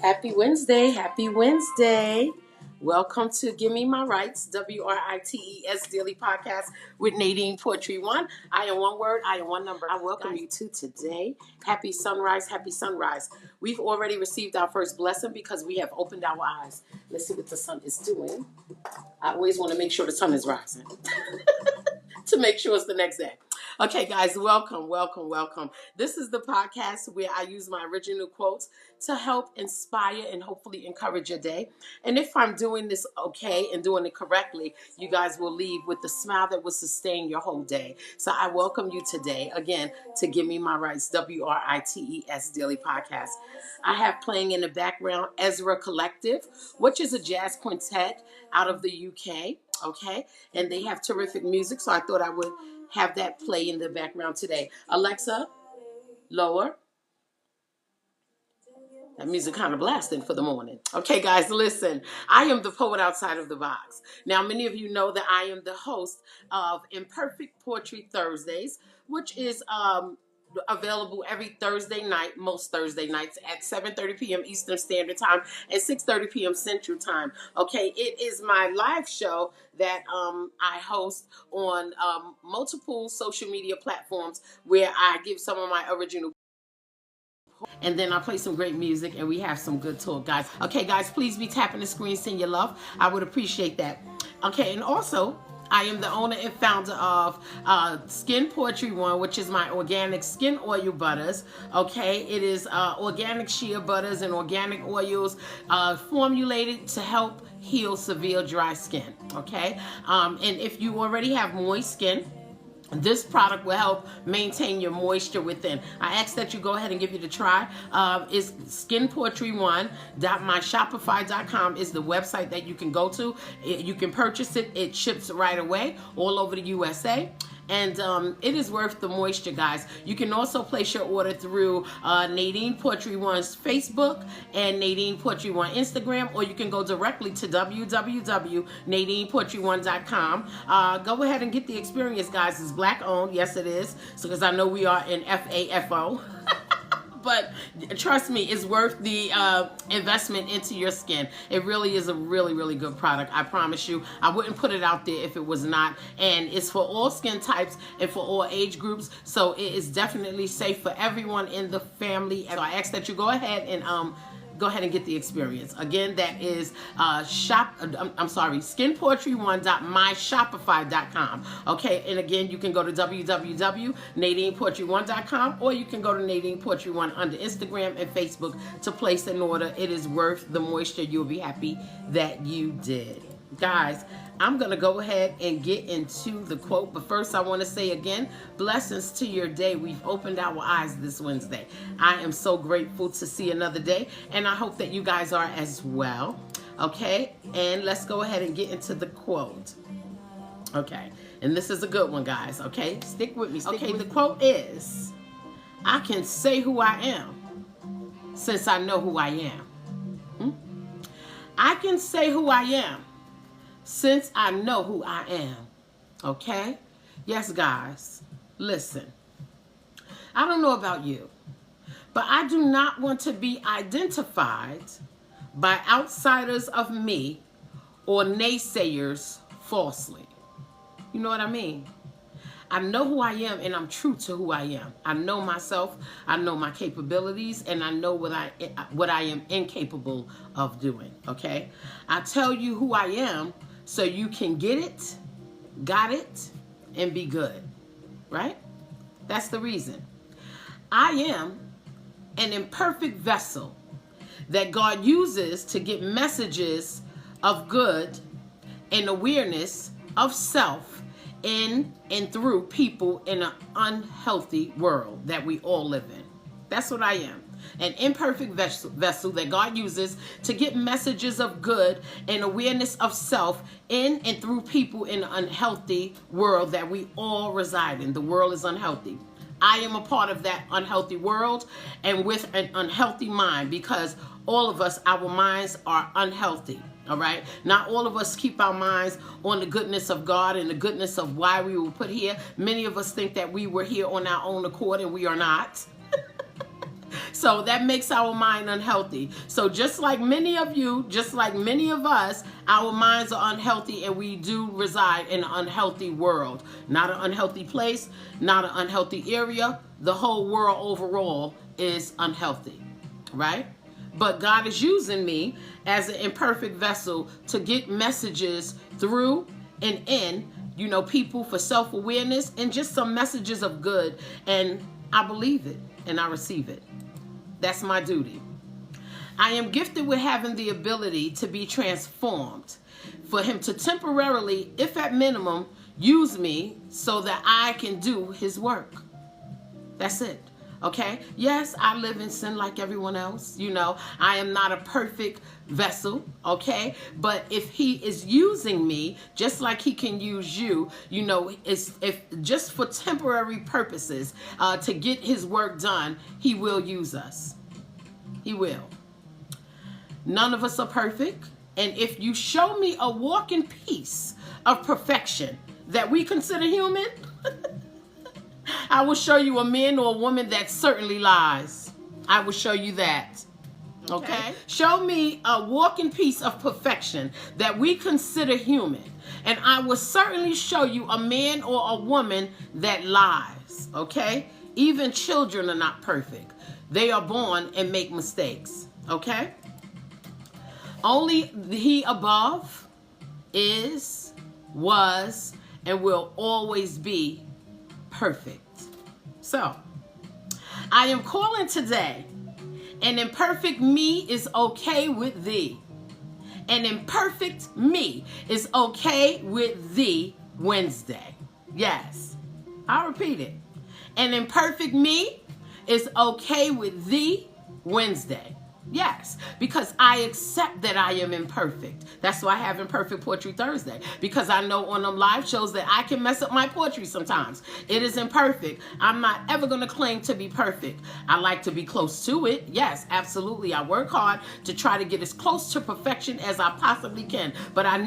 Happy Wednesday. Happy Wednesday. Welcome to Give Me My Rights, WRITES Daily Podcast with NadinePoetry1. I am one word, I am one number. I welcome you to today. Happy sunrise, happy sunrise. We've already received our first blessing because we have opened our eyes. Let's see what the sun is doing. I always want to make sure the sun is rising to make sure it's the next day. Okay, guys, welcome. This is the podcast where I use my original quotes to help inspire and hopefully encourage your day. And if I'm doing this okay and doing it correctly, you guys will leave with the smile that will sustain your whole day. So I welcome you today, again, to Give Me My Rights, WRITES Daily Podcast. I have playing in the background Ezra Collective, which is a jazz quintet out of the UK, okay? And they have terrific music, so I thought I would have that play in the background today. Alexa, lower. That music kind of blasting for the morning. Okay, guys, listen. I am the poet outside of the box. Now, many of you know that I am the host of Imperfect Poetry Thursdays, which is available every Thursday night, most Thursday nights at 7:30 p.m. Eastern Standard Time and 6:30 p.m. Central Time. Okay, it is my live show that I host on multiple social media platforms where I give some of my original, and then I play some great music and we have some good talk, guys. Okay, guys, please be tapping the screen, send your love. I would appreciate that. Okay, and also, I am the owner and founder of NadinePoetry1, which is my organic skin oil butters. Okay, it is organic shea butters and organic oils formulated to help heal severe dry skin. Okay, and if you already have moist skin, this product will help maintain your moisture within. I ask that you go ahead and give it a try. It's skinpoetry1.myshopify.com is the website that you can go to. You can purchase it. It ships right away all over the USA. And it is worth the moisture, guys. You can also place your order through NadinePoetry1's Facebook and NadinePoetry1 Instagram, or you can go directly to www.NadinePoetry1.com. Go ahead and get the experience, guys. It's black owned. Yes, it is. So, because I know we are in FAFO. But trust me, it's worth the investment into your skin. It really is a really, really good product. I promise you. I wouldn't put it out there if it was not. And it's for all skin types and for all age groups. So it is definitely safe for everyone in the family. And I ask that you go ahead and get the experience. Again, that is skinpoetry1.myshopify.com. Okay, and again, you can go to www.NadinePoetry1.com, or you can go to NadinePoetry1 under Instagram and Facebook to place an order. It is worth the moisture. You'll be happy that you did. Guys, I'm going to go ahead and get into the quote, but first I want to say again, blessings to your day. We've opened our eyes this Wednesday. I am so grateful to see another day, and I hope that you guys are as well. Okay, and let's go ahead and get into the quote. Okay, and this is a good one, guys. Okay, stick with me. The quote is, I can say who I am since I know who I am. I can say who I am since I know who I am. Okay? Yes, guys. Listen. I don't know about you, but I do not want to be identified by outsiders of me or naysayers falsely. You know what I mean? I know who I am, and I'm true to who I am. I know myself, I know my capabilities, and I know what I am incapable of doing. Okay? I tell you who I am so you can get it, got it, and be good. Right? That's the reason. I am an imperfect vessel that God uses to get messages of good and awareness of self in and through people in an unhealthy world that we all live in. That's what I am. An imperfect vessel that God uses to get messages of good and awareness of self in and through people in an unhealthy world that we all reside in. The world is unhealthy. I am a part of that unhealthy world and with an unhealthy mind, because all of us, our minds are unhealthy. All right. Not all of us keep our minds on the goodness of God and the goodness of why we were put here. Many of us think that we were here on our own accord, and we are not. So that makes our mind unhealthy. So just like many of you, just like many of us, our minds are unhealthy, and we do reside in an unhealthy world. Not an unhealthy place, not an unhealthy area. The whole world overall is unhealthy, right? But God is using me as an imperfect vessel to get messages through and in, you know, people for self-awareness and just some messages of good. And I believe it and I receive it. That's my duty. I am gifted with having the ability to be transformed, for him to temporarily, if at minimum, use me so that I can do his work. That's it. Okay? Yes, I live in sin like everyone else. You know, I am not a perfect vessel. Okay? But if he is using me, just like he can use you, you know, if just for temporary purposes, to get his work done, he will use us. He will. None of us are perfect. And if you show me a walking piece of perfection that we consider human, I will show you a man or a woman that certainly lies. I will show you that. Okay? Show me a walking piece of perfection that we consider human, and I will certainly show you a man or a woman that lies. Okay? Even children are not perfect. They are born and make mistakes. Okay? Only he above is, was, and will always be perfect. So, I am calling today, an imperfect me is okay with thee. An imperfect me is okay with thee Wednesday. Yes, I'll repeat it. An imperfect me is okay with thee Wednesday. Yes, because I accept that I am imperfect. That's why I have Imperfect Poetry Thursday, because I know on them live shows that I can mess up my poetry sometimes. It is imperfect. I'm not ever going to claim to be perfect. I like to be close to it. Yes, absolutely. I work hard to try to get as close to perfection as I possibly can, but I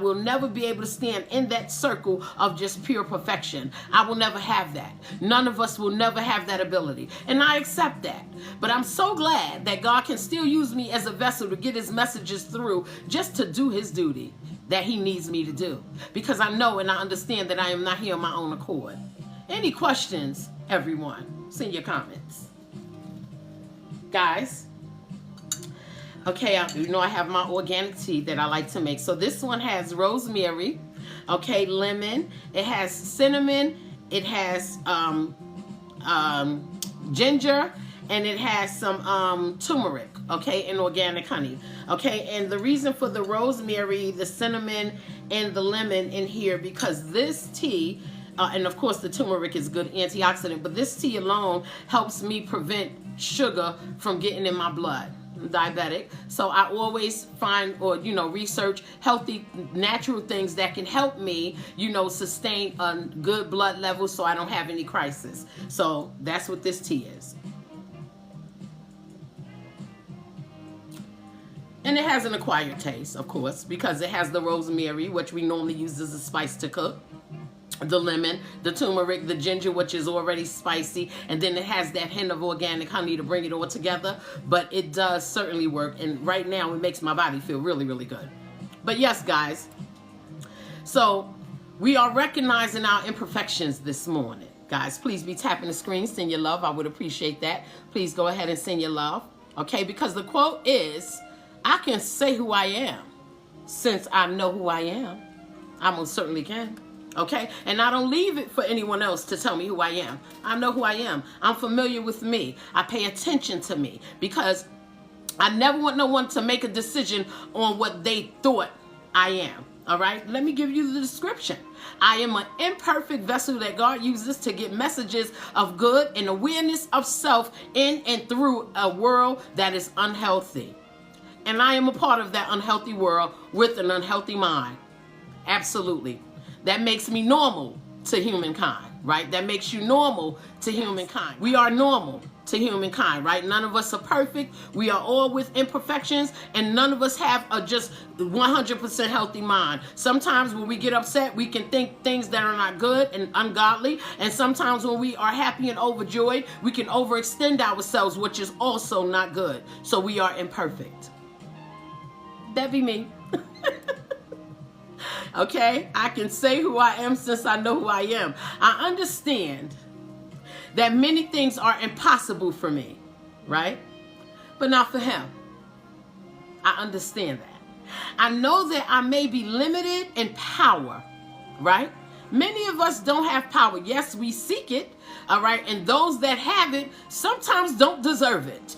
will never be able to stand in that circle of just pure perfection. I will never have that. None of us will never have that ability, and I accept that. But I'm so glad that God can still use me as a vessel to get his messages through, just to do his duty that he needs me to do, because I know and I understand that I am not here on my own accord. Any questions, everyone? Send your comments, guys. Okay, you know I have my organic tea that I like to make. So this one has rosemary, okay, lemon, it has cinnamon, it has ginger, and it has some turmeric, okay, and organic honey, okay. And the reason for the rosemary, the cinnamon, and the lemon in here, because this tea, and of course the turmeric is good antioxidant, but this tea alone helps me prevent sugar from getting in my blood. I'm diabetic, so I always find, or research healthy natural things that can help me, sustain a good blood level so I don't have any crisis. So that's what this tea is. And it has an acquired taste, of course, because it has the rosemary, which we normally use as a spice to cook, the lemon, the turmeric, the ginger, which is already spicy, and then it has that hint of organic honey to bring it all together. But it does certainly work, and right now it makes my body feel really, really good. But yes, guys, so we are recognizing our imperfections this morning. Guys, please be tapping the screen, send your love. I would appreciate that. Please go ahead and send your love, okay? Because the quote is, I can say who I am since I know who I am. I most certainly can. Okay? And I don't leave it for anyone else to tell me who I am. I know who I am. I'm familiar with me. I pay attention to me, because I never want no one to make a decision on what they thought I am. All right? Let me give you the description. I am an imperfect vessel that God uses to get messages of good and awareness of self in and through a world that is unhealthy. And I am a part of that unhealthy world with an unhealthy mind. Absolutely. That makes me normal to humankind, right? That makes you normal to humankind. We are normal. to humankind, right? None of us are perfect. We are all with imperfections, and none of us have a just 100% healthy mind. Sometimes when we get upset, we can think things that are not good and ungodly, and sometimes when we are happy and overjoyed, we can overextend ourselves, which is also not good. So we are imperfect. That be me. Okay? I can say who I am since I know who I am. I understand that many things are impossible for me, right? But not for him. I understand that. I know that I may be limited in power, right? Many of us don't have power. Yes, we seek it, all right? And those that have it sometimes don't deserve it.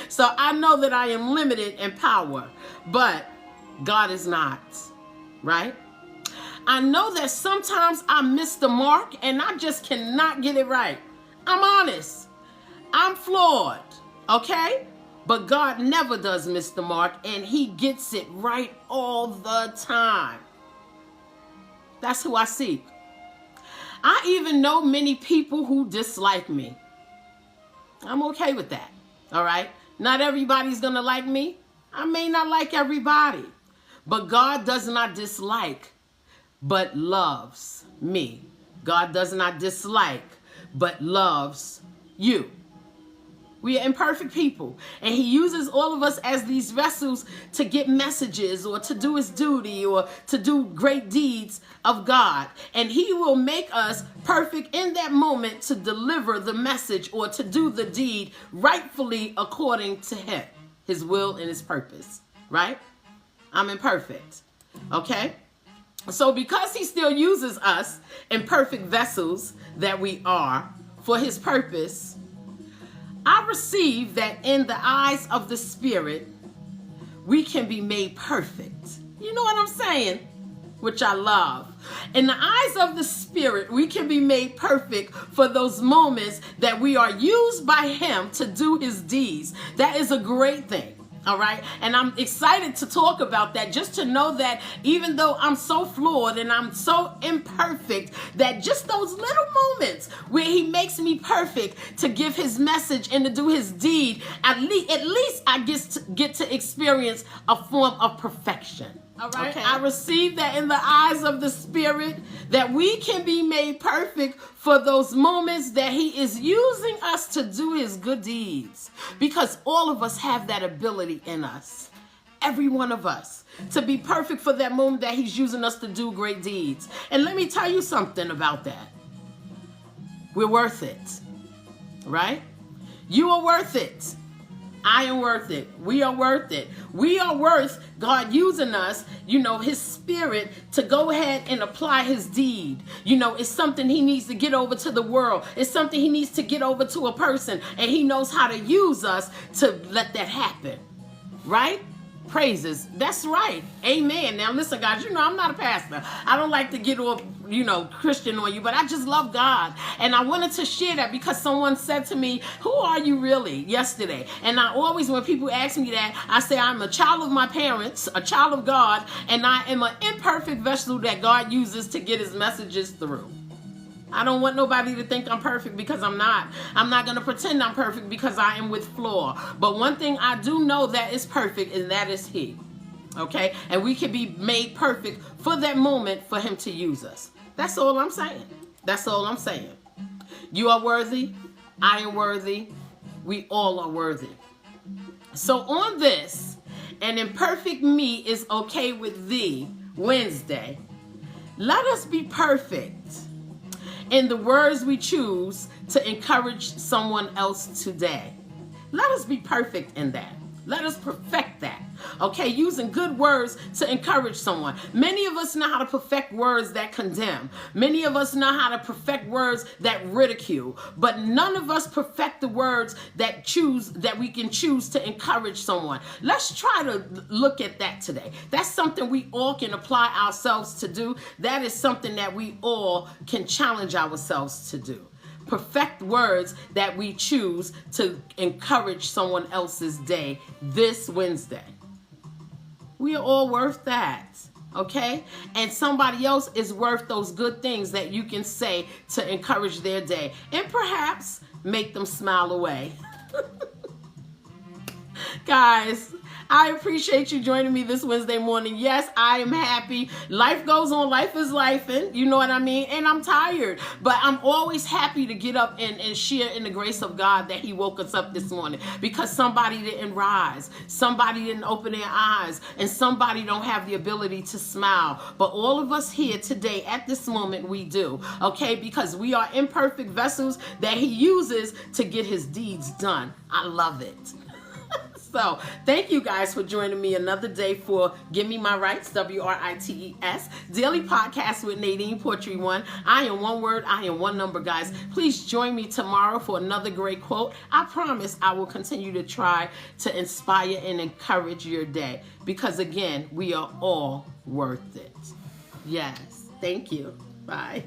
So I know that I am limited in power, but God is not, right? I know that sometimes I miss the mark and I just cannot get it right. I'm honest. I'm flawed, okay? But God never does miss the mark, and he gets it right all the time. That's who I seek. I even know many people who dislike me. I'm okay with that, all right? Not everybody's going to like me. I may not like everybody, but God does not dislike, but loves me. God does not dislike, but loves you. We are imperfect people, and he uses all of us as these vessels to get messages or to do his duty or to do great deeds of God. And he will make us perfect in that moment to deliver the message or to do the deed rightfully according to him, his will and his purpose, right? I'm imperfect, okay? So because he still uses us, imperfect vessels that we are, for his purpose, I receive that in the eyes of the Spirit, we can be made perfect. You know what I'm saying? Which I love. In the eyes of the Spirit, we can be made perfect for those moments that we are used by him to do his deeds. That is a great thing. All right. And I'm excited to talk about that, just to know that even though I'm so flawed and I'm so imperfect, that just those little moments where he makes me perfect to give his message and to do his deed, at least I get to experience a form of perfection. All right. Okay. I receive that in the eyes of the Spirit, that we can be made perfect for those moments that he is using us to do his good deeds. Because all of us have that ability in us. Every one of us. To be perfect for that moment that he's using us to do great deeds. And let me tell you something about that. We're worth it. Right? You are worth it. I am worth it. We are worth it. We are worth God using us, his Spirit, to go ahead and apply his deed. It's something he needs to get over to the world. It's something he needs to get over to a person. And he knows how to use us to let that happen. Right? Praises. That's right. Amen. Now listen, guys, I'm not a pastor. I don't like to get all, Christian on you, but I just love God. And I wanted to share that because someone said to me, who are you really, yesterday? And I always, when people ask me that, I say I'm a child of my parents, a child of God, and I am an imperfect vessel that God uses to get his messages through. I don't want nobody to think I'm perfect, because I'm not. I'm not going to pretend I'm perfect, because I am with flaw. But one thing I do know that is perfect, and that is he. Okay? And we can be made perfect for that moment for him to use us. That's all I'm saying. That's all I'm saying. You are worthy. I am worthy. We all are worthy. So on this, an imperfect me is okay with thee, Wednesday, let us be perfect in the words we choose to encourage someone else today. Let us be perfect in that. Let us perfect that. Okay, using good words to encourage someone. Many of us know how to perfect words that condemn. Many of us know how to perfect words that ridicule. But none of us perfect the words that we can choose to encourage someone. Let's try to look at that today. That's something we all can apply ourselves to do. That is something that we all can challenge ourselves to do. Perfect words that we choose to encourage someone else's day this Wednesday. We are all worth that, okay? And somebody else is worth those good things that you can say to encourage their day. And perhaps make them smile away. Guys, I appreciate you joining me this Wednesday morning. Yes, I am happy. Life goes on. Life is life, and you know what I mean? And I'm tired. But I'm always happy to get up and share in the grace of God that he woke us up this morning, because somebody didn't rise. Somebody didn't open their eyes. And somebody don't have the ability to smile. But all of us here today, at this moment, we do. Okay? Because we are imperfect vessels that he uses to get his deeds done. I love it. So, thank you guys for joining me another day for Give Me My Rights, WRITES, daily podcast with NadinePoetry1. I am one word, I am one number, guys. Please join me tomorrow for another great quote. I promise I will continue to try to inspire and encourage your day, because again, we are all worth it. Yes, thank you. Bye.